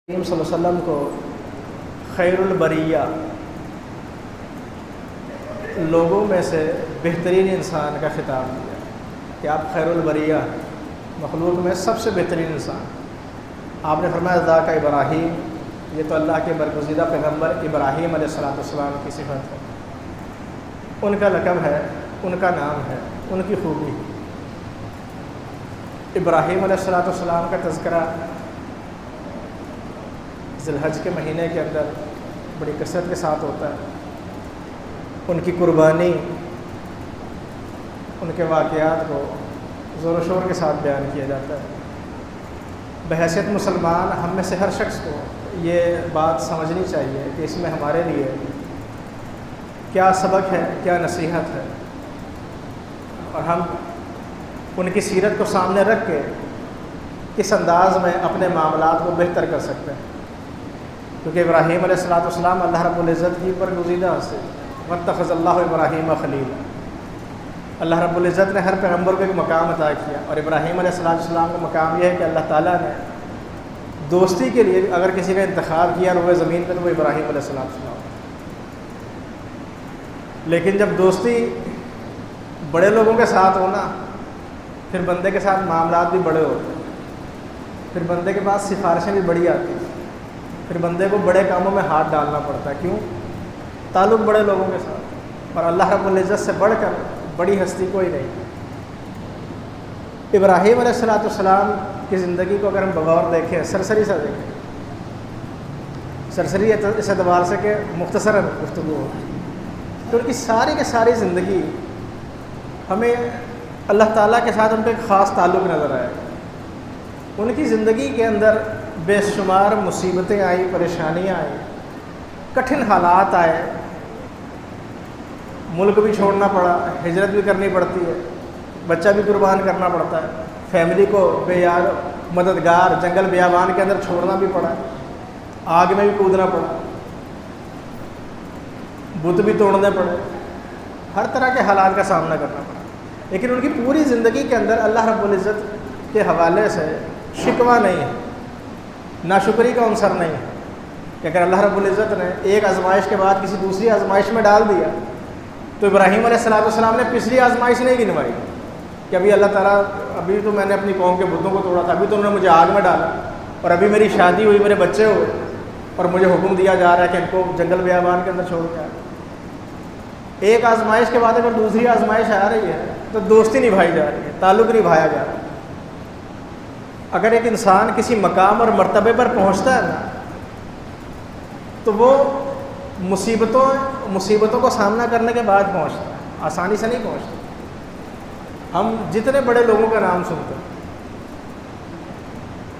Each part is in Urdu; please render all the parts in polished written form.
کریم صلی اللہ علیہ وسلم کو خیر البریہ، لوگوں میں سے بہترین انسان کا خطاب دیا کہ آپ خیر البریہ، مخلوق میں سب سے بہترین انسان۔ آپ نے فرمایا ذاک ابراہیم، یہ تو اللہ کے برگزیدہ پیغمبر ابراہیم علیہ السلام کی صفت ہے، ان کا لقب ہے، ان کا نام ہے، ان کی خوبی ہے۔ ابراہیم علیہ السلام کا تذکرہ ذی الحج کے مہینے کے اندر بڑی کثرت کے ساتھ ہوتا ہے۔ ان کی قربانی، ان کے واقعات کو زور و شور کے ساتھ بیان کیا جاتا ہے۔ بحیثیت مسلمان ہم میں سے ہر شخص کو یہ بات سمجھنی چاہیے کہ اس میں ہمارے لیے کیا سبق ہے، کیا نصیحت ہے، اور ہم ان کی سیرت کو سامنے رکھ کے کس انداز میں اپنے معاملات کو بہتر کر سکتے ہیں۔ کیونکہ ابراہیم علیہ السلام اللہ رب العزت کی برگزیدہ سے واتخذ اللہ ابراہیم خلیل، اللہ رب العزت نے ہر پیغمبر کو ایک مقام عطا کیا، اور ابراہیم علیہ السلام کا مقام یہ ہے کہ اللہ تعالیٰ نے دوستی کے لیے اگر کسی کا انتخاب کیا روئے زمین پہ تو وہ ابراہیم علیہ السلام۔ لیکن جب دوستی بڑے لوگوں کے ساتھ ہونا، پھر بندے کے ساتھ معاملات بھی بڑے ہوتے ہیں، پھر بندے کے پاس سفارشیں بھی بڑی آتی ہیں، پھر بندے کو بڑے کاموں میں ہاتھ ڈالنا پڑتا ہے۔ کیوں؟ تعلق بڑے لوگوں کے ساتھ، اور اللہ رب العزت سے بڑھ کر بڑی ہستی کوئی نہیں۔ ابراہیم علیہ السلام کی زندگی کو اگر ہم بغور دیکھیں، سرسری سے دیکھیں، سرسری اس اعتبار سے کہ مختصر گفتگو ہو، تو ان کی ساری کی ساری زندگی ہمیں اللہ تعالیٰ کے ساتھ ان کا ایک خاص تعلق نظر آئے۔ ان کی زندگی کے اندر بے شمار مصیبتیں آئیں، پریشانیاں آئیں، کٹھن حالات آئے، ملک بھی چھوڑنا پڑا، ہجرت بھی کرنی پڑتی ہے، بچہ بھی قربان کرنا پڑتا ہے، فیملی کو بے یار مددگار جنگل بیابان کے اندر چھوڑنا بھی پڑا، آگ میں بھی کودنا پڑا، بت بھی توڑنے پڑے، ہر طرح کے حالات کا سامنا کرنا پڑا۔ لیکن ان کی پوری زندگی کے اندر اللہ رب العزت کے حوالے سے شکوہ نہیں ہے، ناشکری کا عنصر نہیں ہے کہ اگر اللہ رب العزت نے ایک آزمائش کے بعد کسی دوسری آزمائش میں ڈال دیا تو ابراہیم علیہ السلام نے پچھلی آزمائش نہیں گنوائی کہ ابھی اللہ تعالیٰ ابھی تو میں نے اپنی قوم کے بتوں کو توڑا تھا، ابھی تو انہوں نے مجھے آگ میں ڈالا، اور ابھی میری شادی ہوئی، میرے بچے ہوئے، اور مجھے حکم دیا جا رہا ہے کہ ان کو جنگل بیابان کے اندر چھوڑ کے آئے۔ ایک آزمائش کے بعد اگر دوسری آزمائش آ رہی ہے تو دوستی نبھائی جا رہی ہے، تعلق نبھایا جا رہا ہے۔ اگر ایک انسان کسی مقام اور مرتبے پر پہنچتا ہے نا، تو وہ مصیبتوں کو سامنا کرنے کے بعد پہنچتا ہے، آسانی سے نہیں پہنچتا۔ ہم جتنے بڑے لوگوں کا نام سنتے ہیں،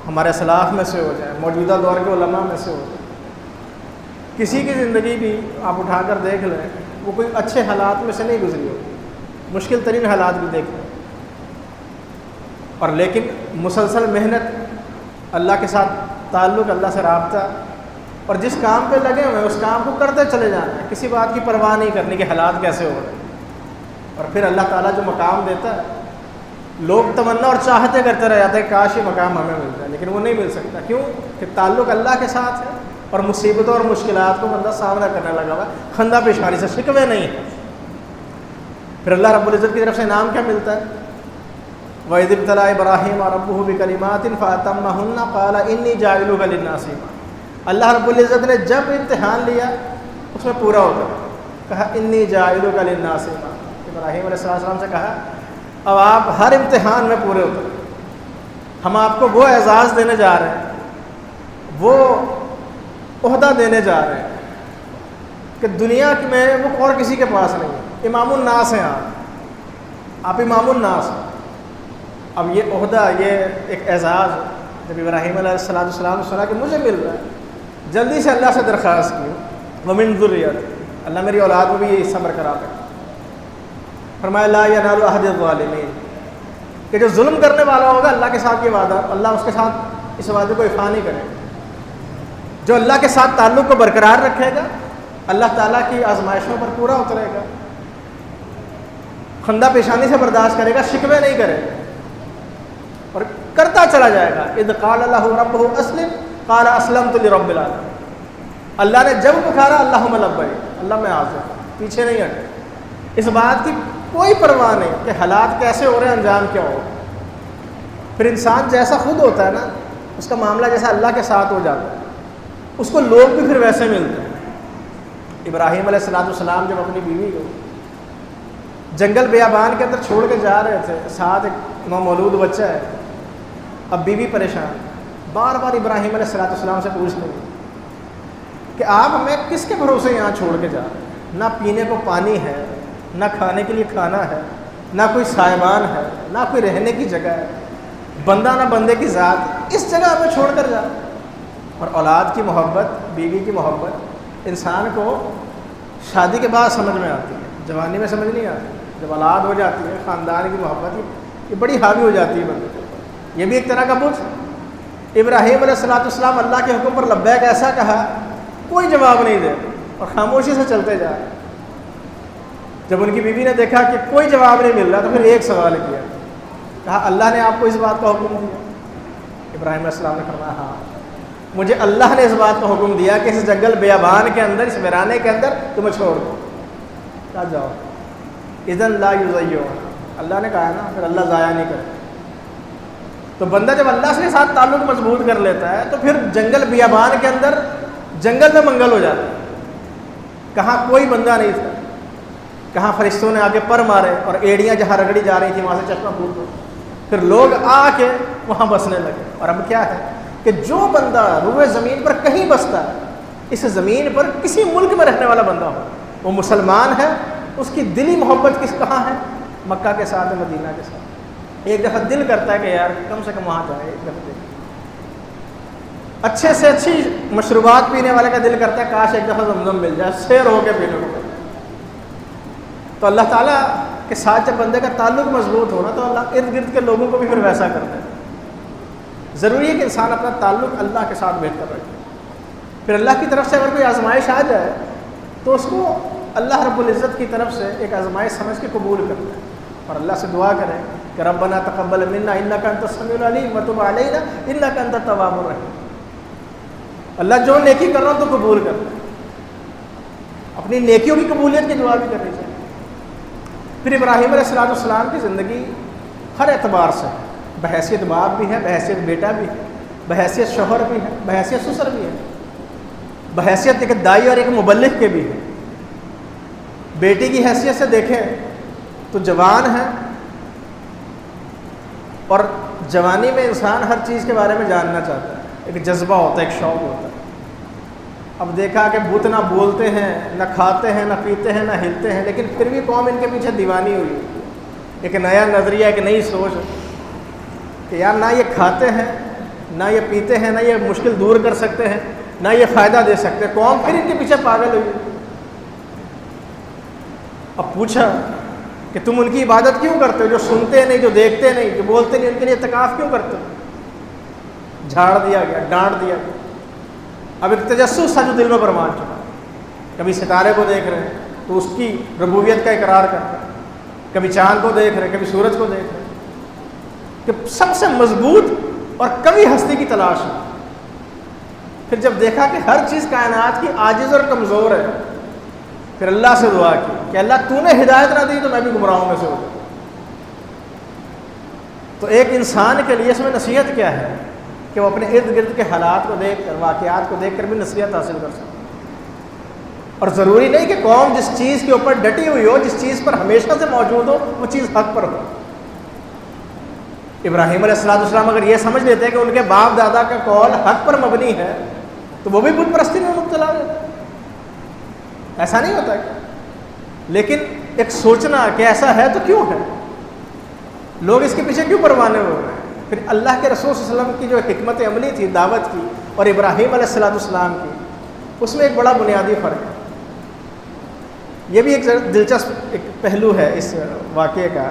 ہمارے اسلاف میں سے ہو جائے، موجودہ دور کے علماء میں سے ہو جائے، کسی کی زندگی بھی آپ اٹھا کر دیکھ لیں، وہ کوئی اچھے حالات میں سے نہیں گزری ہوگی، مشکل ترین حالات بھی دیکھ لیں، اور لیکن مسلسل محنت، اللہ کے ساتھ تعلق، اللہ سے رابطہ، اور جس کام پہ لگے ہوئے ہیں اس کام کو کرتے چلے جانا ہے، کسی بات کی پرواہ نہیں کرنی کہ حالات کیسے ہو رہے ہیں۔ اور پھر اللہ تعالیٰ جو مقام دیتا ہے، لوگ تمنا اور چاہتے کرتے رہ جاتے ہیں کاش یہ مقام ہمیں مل جائے، لیکن وہ نہیں مل سکتا۔ کیوں؟ کہ تعلق اللہ کے ساتھ ہے، اور مصیبتوں اور مشکلات کو بندہ سامنا کرنے لگا ہوا ہے، خندہ پیشانی سے، شکوے نہیں ہے۔ پھر اللہ رب العزت کی طرف سے انعام کیا ملتا ہے؟ وَإِذِ ابْتَلَىٰ إِبْرَاهِيمَ رَبُّهُ بِكَلِمَاتٍ فَأَتَمَّهُنَّ قَالَ إِنِّي جَاعِلُكَ لِلنَّاسِ إِمَامًا۔ اللہ رب العزت نے جب امتحان لیا اس میں پورا ہوتا ہے، کہا انی جاعلک للناس اماما۔ ابراہیم علیہ السلام سے کہا اب آپ ہر امتحان میں پورے ہوتے ہیں، ہم آپ کو وہ اعزاز دینے جا رہے ہیں، وہ عہدہ دینے جا رہے ہیں کہ دنیا میں وہ اور کسی کے پاس نہیں ہے، امام الناس ہیں آپ امام الناس ہیں۔ اب یہ عہدہ، یہ ایک اعزاز جب ابراہیم علیہ السلام نے سنا کہ مجھے مل رہا ہے، جلدی سے اللہ سے درخواست کی وَمِن ذُرِّيَّتِي، اللہ میری اولاد میں بھی یہ حصہ برقرار رکھے۔ فرمایا لا ينال عہد الظالمین، کہ جو ظلم کرنے والا ہوگا اللہ کے ساتھ یہ وعدہ، اللہ اس کے ساتھ اس وعدے کو وفا نہیں کرے گا۔ جو اللہ کے ساتھ تعلق کو برقرار رکھے گا، اللہ تعالیٰ کی آزمائشوں پر پورا اترے گا، خندہ پیشانی سے برداشت کرے گا، شکوے نہیں کرے گا، اور کرتا چلا جائے گا۔ اذ قال له ربه اسلم قال اسلمت لرب العالمین. اللہ نے جب پکارا اللہم لبیک، اللہ میں حاضر، پیچھے نہیں ہٹے. اس بات کی کوئی پرواہ نہیں کہ حالات کیسے ہو رہے ہیں، انجام کیا ہو. پھر انسان جیسا خود ہوتا ہے نا، اس کا معاملہ جیسا اللہ کے ساتھ ہو جاتا ہے، اس کو لوگ بھی پھر ویسے ملتے ہیں. ابراہیم علیہ السلام جب اپنی بیوی کو جنگل بیابان کے اندر چھوڑ کے جا رہے تھے، ساتھ ایک نومولود بچہ ہے، اب بیوی پریشان، بار بار ابراہیم علیہ السلام سے پوچھ رہی کہ آپ ہمیں کس کے بھروسے یہاں چھوڑ کے جا رہے ہیں؟ نہ پینے کو پانی ہے، نہ کھانے کے لیے کھانا ہے، نہ کوئی سائبان ہے، نہ کوئی رہنے کی جگہ ہے، بندہ نہ بندے کی ذات، اس جگہ ہمیں چھوڑ کر جا. اور اولاد کی محبت، بیوی کی محبت انسان کو شادی کے بعد سمجھ میں آتی ہے، جوانی میں سمجھ نہیں آتی. جب اولاد ہو جاتی ہے، خاندان کی محبت یہ بڑی حاوی ہو جاتی ہے بندے کے اوپر. یہ بھی ایک طرح کا بوجھ. ابراہیم علیہ السلام اللہ کے حکم پر لبیک ایسا کہا، کوئی جواب نہیں دے اور خاموشی سے چلتے جا. جب ان کی بیوی نے دیکھا کہ کوئی جواب نہیں مل رہا تو پھر ایک سوال کیا، کہا اللہ نے آپ کو اس بات کا حکم دیا؟ ابراہیم علیہ السلام نے فرمایا ہاں، مجھے اللہ نے اس بات کا حکم دیا کہ اس جنگل بیابان کے اندر، اس ویرانے کے اندر تمہیں چھوڑ دو. کہا جاؤ. اذن لا یضیعون، اللہ نے کہا نا، پھر اللہ ضائع نہیں کرتا. تو بندہ جب اللہ کے ساتھ تعلق مضبوط کر لیتا ہے تو پھر جنگل بیابان کے اندر جنگل میں منگل ہو جاتا ہے. کہاں کوئی بندہ نہیں تھا، کہاں فرشتوں نے آگے پر مارے اور ایڑیاں جہاں رگڑی جا رہی تھی وہاں سے چشمہ پھوٹ دو، پھر لوگ آ کے وہاں بسنے لگے. اور اب کیا ہے کہ جو بندہ روئے زمین پر کہیں بستا ہے، اس زمین پر کسی ملک میں رہنے والا بندہ ہو، وہ مسلمان ہے، اس کی دلی محبت کہاں ہے؟ مکہ کے ساتھ، مدینہ کے ساتھ. ایک دفعہ دل کرتا ہے کہ یار کم سے کم وہاں جائے، ایک دفعہ اچھے سے اچھی مشروبات پینے والے کا دل کرتا ہے کاش ایک دفعہ زمزم مل جائے، سیر ہو کے پینے کو. تو اللہ تعالیٰ کے ساتھ جب بندے کا تعلق مضبوط ہونا تو اللہ ارد گرد کے لوگوں کو بھی پھر ویسا کرتا ہے. ضروری ہے کہ انسان اپنا تعلق اللہ کے ساتھ بہتر رکھے. پھر اللہ کی طرف سے اگر کوئی آزمائش آ جائے تو اس کو اللہ رب العزت کی طرف سے ایک آزمائش سمجھ کے قبول کرتا ہے اور اللہ سے دعا کریں کہ ربنا تقبل منا انک انت السمیع العلیم وتب علینا انک انت التواب الرحیم. اللہ جو نیکی کر رہا ہوں تو قبول کر لیں. اپنی نیکیوں کی قبولیت کی دعا بھی کرنی چاہیے. پھر ابراہیم علیہ السلام کی زندگی ہر اعتبار سے بحیثیت باپ بھی ہے، بحیثیت بیٹا بھی ہے، بحیثیت شوہر بھی ہے، بحیثیت سسر بھی ہے، بحیثیت ایک دائی اور ایک مبلغ کے بھی ہے. بیٹی کی حیثیت سے دیکھیں تو جوان ہے اور جوانی میں انسان ہر چیز کے بارے میں جاننا چاہتا ہے، ایک جذبہ ہوتا ہے، ایک شوق ہوتا ہے. اب دیکھا کہ بت نہ بولتے ہیں، نہ کھاتے ہیں، نہ پیتے ہیں، نہ ہلتے ہیں، لیکن پھر بھی قوم ان کے پیچھے دیوانی ہوئی. ایک نیا نظریہ، ایک نئی سوچ کہ یار نہ یہ کھاتے ہیں، نہ یہ پیتے ہیں، نہ یہ مشکل دور کر سکتے ہیں، نہ یہ فائدہ دے سکتے. قوم پھر ان کے پیچھے پاگل ہوئی. اب پوچھا کہ تم ان کی عبادت کیوں کرتے ہو جو سنتے نہیں، جو دیکھتے نہیں، جو بولتے نہیں، ان کے لیے اعتکاف کیوں کرتے ہو؟ جھاڑ دیا گیا، ڈانٹ دیا گیا. اب ایک تجسس تھا جو دل میں برمان چکا. کبھی ستارے کو دیکھ رہے ہیں تو اس کی ربوبیت کا اقرار کرتے ہیں، کبھی چاند کو دیکھ رہے ہیں، کبھی سورج کو دیکھ رہے ہیں، کہ سب سے مضبوط اور کبھی ہستی کی تلاش ہے. پھر جب دیکھا کہ ہر چیز کائنات کی عاجز اور کمزور ہے، پھر اللہ سے دعا کی کہ اللہ تو نے ہدایت نہ دی تو میں بھی گمراہوں میں سے ہو جاؤں. تو ایک انسان کے لیے اس میں نصیحت کیا ہے کہ وہ اپنے ارد گرد کے حالات کو دیکھ کر، واقعات کو دیکھ کر بھی نصیحت حاصل کر سکے. اور ضروری نہیں کہ قوم جس چیز کے اوپر ڈٹی ہوئی ہو، جس چیز پر ہمیشہ سے موجود ہو، وہ چیز حق پر ہو. ابراہیم علیہ السلام اگر یہ سمجھ لیتے کہ ان کے باپ دادا کا قول حق پر مبنی ہے تو وہ بھی بت پرستی میں مبتلا ہو جاتے. ایسا نہیں ہوتا کہ، لیکن ایک سوچنا کہ ایسا ہے تو کیوں ہے، لوگ اس کے پیچھے کیوں پروانے ہو رہے ہیں. پھر اللہ کے رسول صلی اللہ علیہ وسلم کی جو حکمت عملی تھی دعوت کی اور ابراہیم علیہ السلام کی، اس میں ایک بڑا بنیادی فرق ہے. یہ بھی ایک دلچسپ ایک پہلو ہے اس واقعے کا.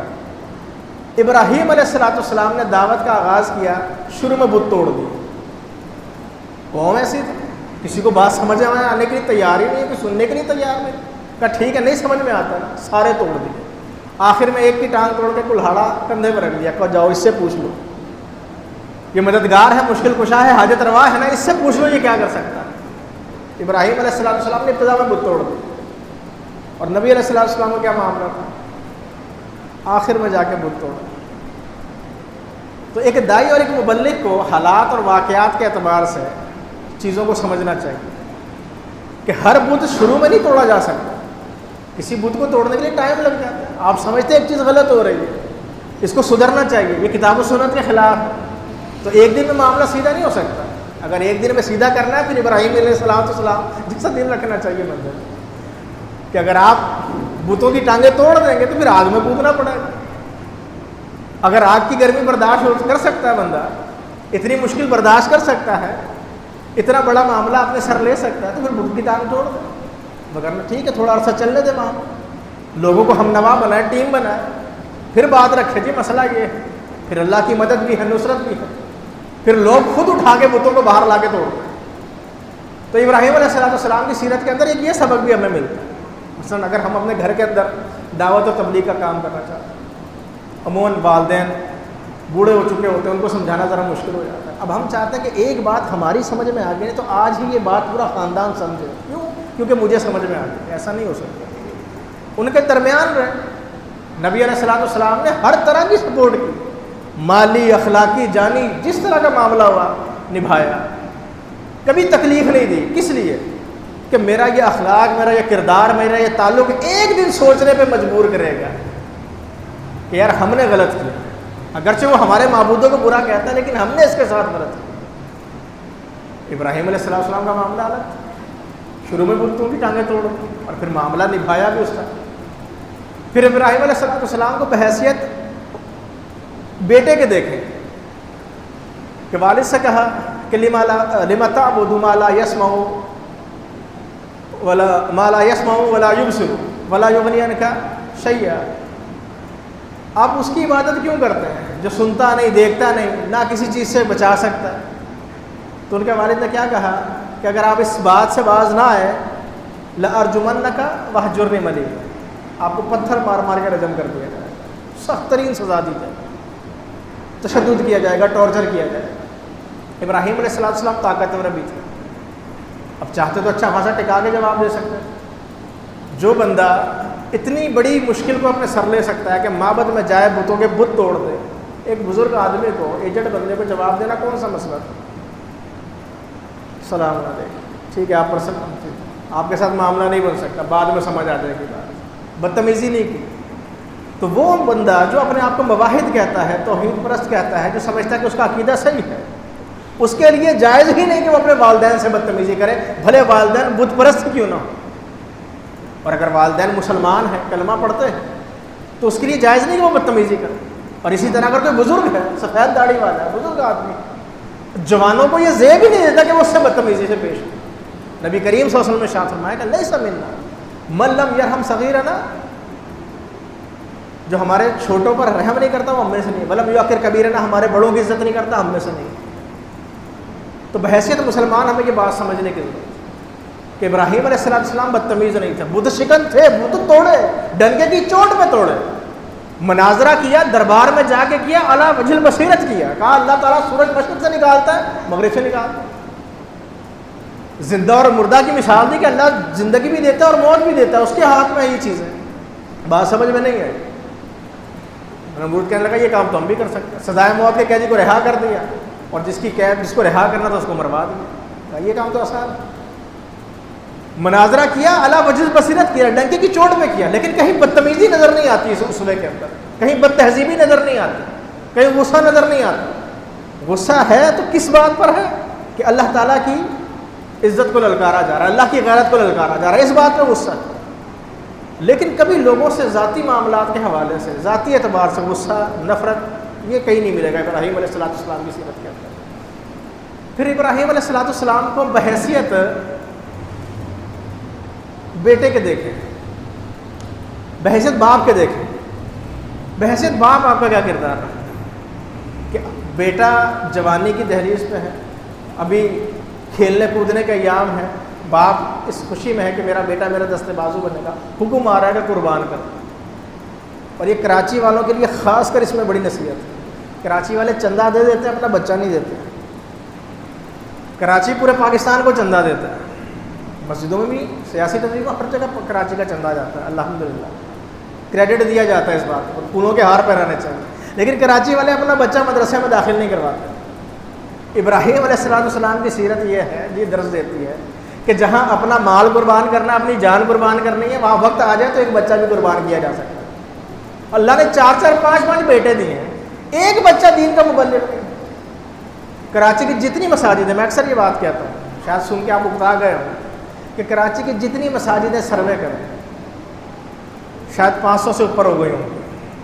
ابراہیم علیہ السلام نے دعوت کا آغاز کیا، شروع میں بت توڑ دی. قوم ایسی تھی، کسی کو بات سمجھ میں آنے کے لیے تیار ہی نہیں ہے، کوئی سننے کے لیے تیار نہیں. کہا ٹھیک ہے، نہیں سمجھ میں آتا نا، سارے توڑ دیے. آخر میں ایک کی ٹانگ توڑ کے کلہاڑا کندھے پر رکھ دیا، کہا جاؤ اس سے پوچھ لو. یہ مددگار ہے، مشکل کشا ہے، حاجت روا ہے نا، اس سے پوچھ لو یہ کیا کر سکتا ہے۔ ابراہیم علیہ السلام نے ابتدا میں بت توڑ دی، اور نبی علیہ السلام کا کیا معاملہ تھا؟ آخر میں جا کے بت توڑا۔ تو ایک داعی اور ایک مبلغ کو حالات اور واقعات کے اعتبار سے چیزوں کو سمجھنا چاہیے کہ ہر بت شروع میں نہیں توڑا جا سکتا۔ کسی بت کو توڑنے کے لیے ٹائم لگ جاتا ہے، آپ سمجھتے ہیں ایک چیز غلط ہو رہی ہے، اس کو سدھرنا چاہیے، یہ کتاب و سنت کے خلاف ہے، تو ایک دن میں معاملہ سیدھا نہیں ہو سکتا۔ اگر ایک دن میں سیدھا کرنا ہے، پھر ابراہیم علیہ السلام جیسا دن رکھنا چاہیے بندے کہ اگر آپ بتوں کی ٹانگیں توڑ دیں گے تو پھر آگ میں کودنا پڑے گا۔ اگر آگ کی گرمی برداشت کر سکتا ہے بندہ، اتنی مشکل برداشت کر سکتا ہے، اتنا بڑا معاملہ اپنے سر لے سکتا ہے، تو پھر بت کی ٹانگ توڑ دیں، مگر ٹھیک ہے تھوڑا عرصہ چلنے دیں، وہاں لوگوں کو ہم نوا بنائے، ٹیم بنائے، پھر بات رکھے جی مسئلہ یہ ہے، پھر اللہ کی مدد بھی ہے، نصرت بھی ہے، پھر لوگ خود اٹھا کے بتوں کو باہر لا کے توڑ دیں۔ تو ابراہیم علیہ السلام کی سیرت کے اندر ایک یہ سبق بھی ہمیں ملتا ہے۔ مثلا اگر ہم اپنے گھر کے اندر دعوت و تبلیغ کا کام کرنا چاہتے ہیں، عموماً والدین بوڑھے ہو چکے ہوتے ہیں، ان کو سمجھانا ذرا مشکل ہو جاتا ہے۔ اب ہم چاہتے ہیں کہ ایک بات ہماری سمجھ میں آ گئی تو آج ہی یہ بات پورا خاندان سمجھے، کیوں؟ کیونکہ مجھے سمجھ میں آ گئی، ایسا نہیں ہو سکتا۔ ان کے درمیان رہے، نبی علیہ السلام نے ہر طرح کی سپورٹ کی، مالی، اخلاقی، جانی، جس طرح کا معاملہ ہوا نبھایا، کبھی تکلیف نہیں دی۔ کس لیے؟ کہ میرا یہ اخلاق، میرا یہ کردار، میرا یہ تعلق ایک دن سوچنے پہ مجبور کرے گا کہ یار ہم نے غلط کیا، اگرچہ وہ ہمارے معبودوں کو برا کہتا ہے لیکن ہم نے اس کے ساتھ غلط کیا۔ ابراہیم علیہ السلام کا معاملہ الگ تھا، شروع میں بتوں کی ٹانگیں توڑ اور پھر معاملہ نبھایا بھی اس کا۔ پھر ابراہیم علیہ السلام کو بحیثیت بیٹے کے دیکھیں کہ والد سے کہا کہ لِمَ تَعْبُدُ مَا لَا يَسْمَعُ وَلَا يُبْصِرُ وَلَا يُغْنِي عَنْكَ شَيْئًا، آپ اس کی عبادت کیوں کرتے ہیں جو سنتا نہیں، دیکھتا نہیں، نہ کسی چیز سے بچا سکتا ہے؟ تو ان کے والد نے کیا کہا کہ اگر آپ اس بات سے باز نہ آئے، لَأَرْجُمَنَّكَ وَاهْجُرْنِي مَلِيًّا، آپ کو پتھر مار مار کے رجم کر دیا جائے گا، سخت ترین سزا دی جائے گی، تشدد کیا جائے گا، ٹارچر کیا جائے گا۔ ابراہیم علیہ السلام طاقتور بھی تھے، اب چاہتے تو اچھا خاصا ٹکا کے جواب دے سکتے ہیں۔ جو بندہ اتنی بڑی مشکل کو اپنے سر لے سکتا ہے کہ معبد میں جائے، بتوں کے بت توڑ دے، ایک بزرگ آدمی کو، ایجنٹ بندے کو جواب دینا کون سا مسئلہ تھا؟ السلام علیکم، ٹھیک ہے آپ پرسن، آپ کے ساتھ معاملہ نہیں بن سکتا، بعد میں سمجھ آ جائے گی بات، بدتمیزی نہیں کی۔ تو وہ بندہ جو اپنے آپ کو مواحد کہتا ہے، توحید پرست کہتا ہے، جو سمجھتا ہے کہ اس کا عقیدہ صحیح ہے، اس کے لیے جائز ہی نہیں کہ وہ اپنے والدین سے بدتمیزی کرے، بھلے والدین بت پرست کیوں نہ ہو۔ اور اگر والدین مسلمان ہیں، کلمہ پڑھتے ہیں، تو اس کے لیے جائز نہیں کہ وہ بدتمیزی کرے۔ اور اسی طرح اگر کوئی بزرگ ہے، سفید داڑھی والا ہے، بزرگ آدمی، جوانوں کو یہ زیب ہی نہیں دیتا کہ وہ اس سے بدتمیزی سے پیش ہو۔ نبی کریم صلی اللہ علیہ وسلم نے ارشاد فرمایا کہ لیس منا من لم یرحم صغیرنا، جو ہمارے چھوٹوں پر رحم نہیں کرتا وہ ہم میں سے نہیں، ولم یوقر کبیرنا، ہمارے بڑوں کی عزت نہیں کرتا ہم میں سے نہیں۔ تو بحیثیت مسلمان ہمیں یہ بات سمجھنے کی ضرورت ہے کہ ابراہیم علیہ السلام بدتمیز نہیں تھے، بت شکن تھے، بت توڑے، ڈنگے کی چوٹ میں توڑے، مناظرہ کیا، دربار میں جا کے کیا، اعلیٰ وجہ البصیرت کیا، کہا اللہ تعالیٰ سورج مشرق سے نکالتا ہے، مغرب سے نکالتا ہے، زندہ اور مردہ کی مثال دی کہ اللہ زندگی بھی دیتا ہے اور موت بھی دیتا ہے، اس کے ہاتھ میں یہ چیز ہے۔ بات سمجھ میں نہیں ہے؟ نمرود کہنے لگا یہ کام تو ہم بھی کر سکتے ہیں، سزائے موت کے قیدی کو رہا کر دیا، اور جس کو رہا کرنا تھا اس کو مروا دیا، یہ کام تو آسان ہے۔ مناظرہ کیا، اعلیٰ وجہ بصیرت کیا، ڈنکے کی چوٹ میں کیا، لیکن کہیں بدتمیزی نظر نہیں آتی اس صبح کے اندر، کہیں بد تہذیبی نظر نہیں آتی، کہیں غصہ نظر نہیں آتا۔ غصہ ہے تو کس بات پر ہے؟ کہ اللہ تعالیٰ کی عزت کو للکارا جا رہا ہے، اللہ کی غیرت کو للکارا جا رہا ہے، اس بات پہ غصہ ہے۔ لیکن کبھی لوگوں سے ذاتی معاملات کے حوالے سے، ذاتی اعتبار سے غصہ، نفرت، یہ کہیں نہیں ملے گا ابراہیم علیہ السلام کی سیرت کے اندر۔ پھر ابراہیم علیہ السلام کو بحیثیت بیٹے کے دیکھیں، بحیثیت باپ کے دیکھیں، بحیثیت باپ آپ کا کیا کردار ہے؟ کہ بیٹا جوانی کی دہلیز پہ ہے، ابھی کھیلنے کودنے کا ایام ہے، باپ اس خوشی میں ہے کہ میرا بیٹا میرا دست بازو بنے گا، حکم آ رہا ہے کہ قربان کر۔ اور یہ کراچی والوں کے لیے خاص کر اس میں بڑی نصیحت ہے، کراچی والے چندہ دے دیتے ہیں، اپنا بچہ نہیں دیتے. کراچی پورے پاکستان کو چندہ دیتا ہے، مسجدوں میں بھی، سیاسی تنظیموں ہر جگہ کراچی کا چندہ جاتا ہے. الحمدللہ کریڈٹ دیا جاتا ہے اس بات کو، پھولوں کے ہار پہنانے چاہیے. لیکن کراچی والے اپنا بچہ مدرسے میں داخل نہیں کرواتے. ابراہیم علیہ السلام کی سیرت یہ ہے، یہ درس دیتی ہے کہ جہاں اپنا مال قربان کرنا، اپنی جان قربان کرنی ہے، وہاں وقت آ جائے تو ایک بچہ بھی قربان کیا جا سکتا ہے. اللہ نے 4 5 بیٹے دیے ہیں، ایک بچہ دین کا مبلغ نہیں. کراچی کی جتنی مساجد ہیں، میں اکثر یہ بات کہتا ہوں، شاید سن کے آپ اکتا گئے ہوں، کہ کراچی کی جتنی مساجد ہیں سروے کریں، شاید 500 سے اوپر ہو گئی ہوں.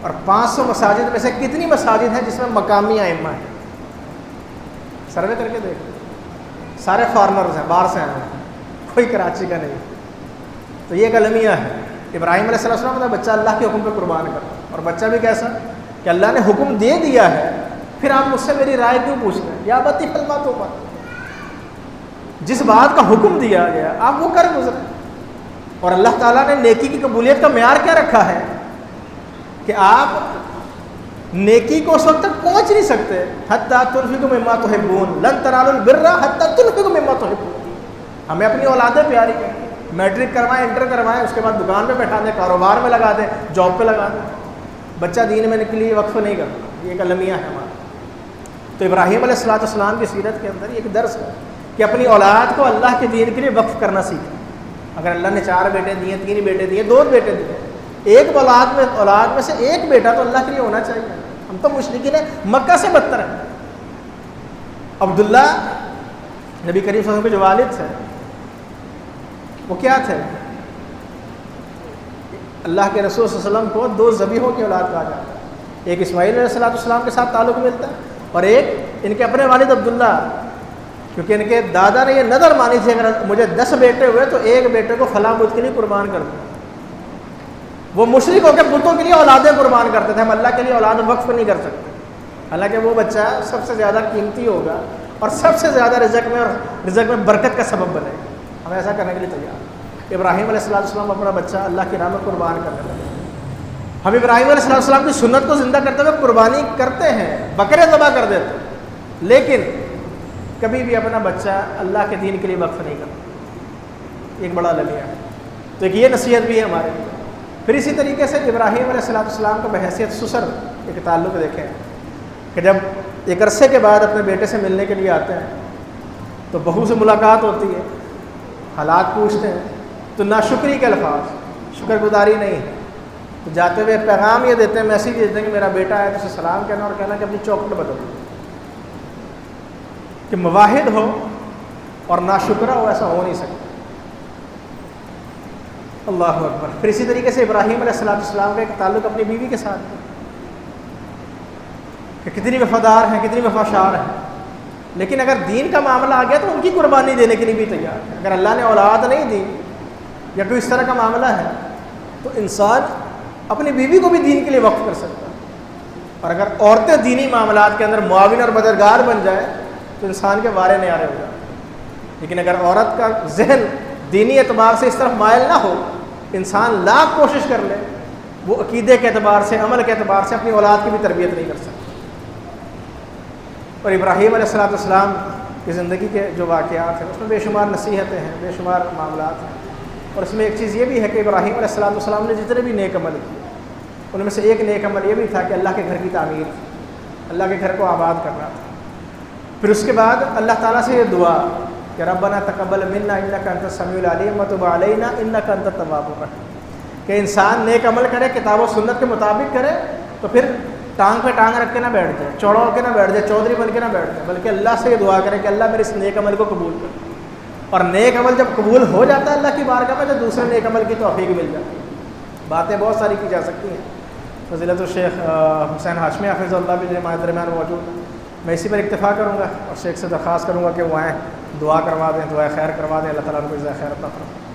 اور 500 مساجد میں سے کتنی مساجد ہیں جس میں مقامی ائمہ ہیں؟ سروے کر کے دیکھیں، سارے فارنرز ہیں، باہر سے ہیں، کوئی کراچی کا نہیں. تو یہ ایک المیہ ہے. ابراہیم علیہ السلام کا بچہ اللہ کے حکم پہ قربان کرتا، اور بچہ بھی کیسا کہ اللہ نے حکم دے دیا ہے، پھر آپ مجھ سے میری رائے کیوں پوچھ رہے ہیں؟ یا بتی فلما تو جس بات کا حکم دیا گیا آپ وہ کر گزرے. اور اللہ تعالیٰ نے نیکی کی قبولیت کا معیار کیا رکھا ہے کہ آپ نیکی کو اس وقت تک پہنچ نہیں سکتے حتیٰ تنفقوا مما تحبون، لن تنالوا البر حتیٰ تنفقوا مما تحبون. ہمیں اپنی اولادیں پیاری کریں، میٹرک کروائیں، انٹر کروائیں، اس کے بعد دکان پہ بیٹھا دیں، کاروبار میں لگا دیں، جاب پہ لگا دیں. بچہ دین میں نکلی وقف نہیں کرتا. یہ ایک المیہ ہے ہمارا. تو ابراہیم علیہ السلام کی سیرت کے اندر ایک درس ہے کہ اپنی اولاد کو اللہ کے دین کے لیے وقف کرنا سیکھیں. اگر اللہ نے 4 بیٹے دیے، 3 بیٹے دیے، 2 بیٹے دیے، ایک اولاد میں سے ایک بیٹا تو اللہ کے لیے ہونا چاہیے. ہم تو مشرکین ہیں، مکہ سے بدتر ہیں. عبداللہ نبی کریم صلی اللہ علیہ وسلم کے جو والد تھے وہ کیا تھے؟ اللہ کے رسول صلی اللہ علیہ وسلم کو 2 ذبیحوں کی اولاد کہا جاتا ہے. ایک اسماعیل علیہ السلام کے ساتھ تعلق ملتا ہے، اور ایک ان کے اپنے والد عبداللہ، کیونکہ ان کے دادا نے یہ نظر مانی تھی اگر مجھے 10 بیٹے ہوئے تو ایک بیٹے کو فلاں بت کے لیے قربان کر دوں. وہ مشرک ہو کے بتوں کے لیے اولادیں قربان کرتے تھے. ہم اللہ کے لیے اولاد وقف نہیں کر سکتے، حالانکہ وہ بچہ سب سے زیادہ قیمتی ہوگا اور سب سے زیادہ رزق میں برکت کا سبب بنے گا. ہم ایسا کرنے کے لیے تیار ہیں. ابراہیم علیہ السلام اپنا بچہ اللہ کی راہ میں قربان کرنے لگے. ہم ابراہیم علیہ السلام کی سنت کو زندہ کرتے ہوئے قربانی کرتے ہیں، بکرے ذبح کر دیتے ہیں، لیکن کبھی بھی اپنا بچہ اللہ کے دین کے لیے وقف نہیں کرتا. ایک بڑا المیہ ہے. تو ایک یہ نصیحت بھی ہے ہمارے لیے. پھر اسی طریقے سے ابراہیم علیہ السلام کا بحیثیت سسر ایک تعلق دیکھیں کہ جب ایک عرصے کے بعد اپنے بیٹے سے ملنے کے لیے آتے ہیں تو بہو سے ملاقات ہوتی ہے، حالات پوچھتے ہیں تو ناشکری کے الفاظ، شکر گزاری نہیں ہے. تو جاتے ہوئے پیغام یہ دیتے ہیں، میسیج دیتے ہیں کہ میرا بیٹا ہے تو اسے سلام کہنا اور کہنا کہ اپنی چوکٹ بدل دو. کہ مواحد ہو اور ناشکرہ ہو، ایسا ہو نہیں سکتا. اللہ اکبر. پھر اسی طریقے سے ابراہیم علیہ السلام کا ایک تعلق اپنی بیوی کے ساتھ ہے کہ کتنی وفادار ہیں، کتنی وفاشار ہیں. لیکن اگر دین کا معاملہ آ گیا تو ان کی قربانی دینے کے لیے بھی تیار ہے. اگر اللہ نے اولاد نہیں دی یا کوئی اس طرح کا معاملہ ہے تو انسان اپنی بیوی کو بھی دین کے لیے وقف کر سکتا ہے. اور اگر عورتیں دینی معاملات کے اندر معاون اور مددگار بن جائیں تو انسان کے وارے نیارے ہو جائیں. لیکن اگر عورت کا ذہن دینی اعتبار سے اس طرف مائل نہ ہو، انسان لاکھ کوشش کر لے، وہ عقیدے کے اعتبار سے، عمل کے اعتبار سے اپنی اولاد کی بھی تربیت نہیں کر سکتا. اور ابراہیم علیہ السلام کی زندگی کے جو واقعات ہیں اس میں بے شمار نصیحتیں ہیں، بے شمار معاملات ہیں. اور اس میں ایک چیز یہ بھی ہے کہ ابراہیم علیہ السلام نے جتنے بھی نیک عمل کیے ان میں سے ایک نیک عمل یہ بھی تھا کہ اللہ کے گھر کی تعمیر، اللہ کے گھر کو آباد کرنا تھا. پھر اس کے بعد اللہ تعالیٰ سے یہ دعا کہ ربنا تقبل منا انک انت السمیع العلیم وتب علینا انک انت التواب الرحیم. کہ انسان نیک عمل کرے، کتاب و سنت کے مطابق کرے، تو پھر ٹانگ پہ ٹانگ رکھ کے نہ بیٹھ جائے، چوڑا ہو کے نہ بیٹھ جائے، چودھری بن کے نہ بیٹھ جائے، بلکہ اللہ سے یہ دعا کرے کہ اللہ میرے اس نیک عمل کو قبول کر. اور نیک عمل جب قبول ہو جاتا ہے اللہ کی بارگاہ میں تو دوسرے نیک عمل کی توفیق مل جاتی ہے. باتیں بہت ساری کی جا سکتی ہیں. فضیلت الشیخ حسین ہاشمی حافظ اللہ بھی ہمارے درمیان موجود ہیں. میں اسی پر اکتفا کروں گا اور شیخ سے درخواست کروں گا کہ وہ آئیں، دعا کروا دیں، دعا خیر کروا دیں. اللہ تعالیٰ کو جزائے خیر عطا فرمائے.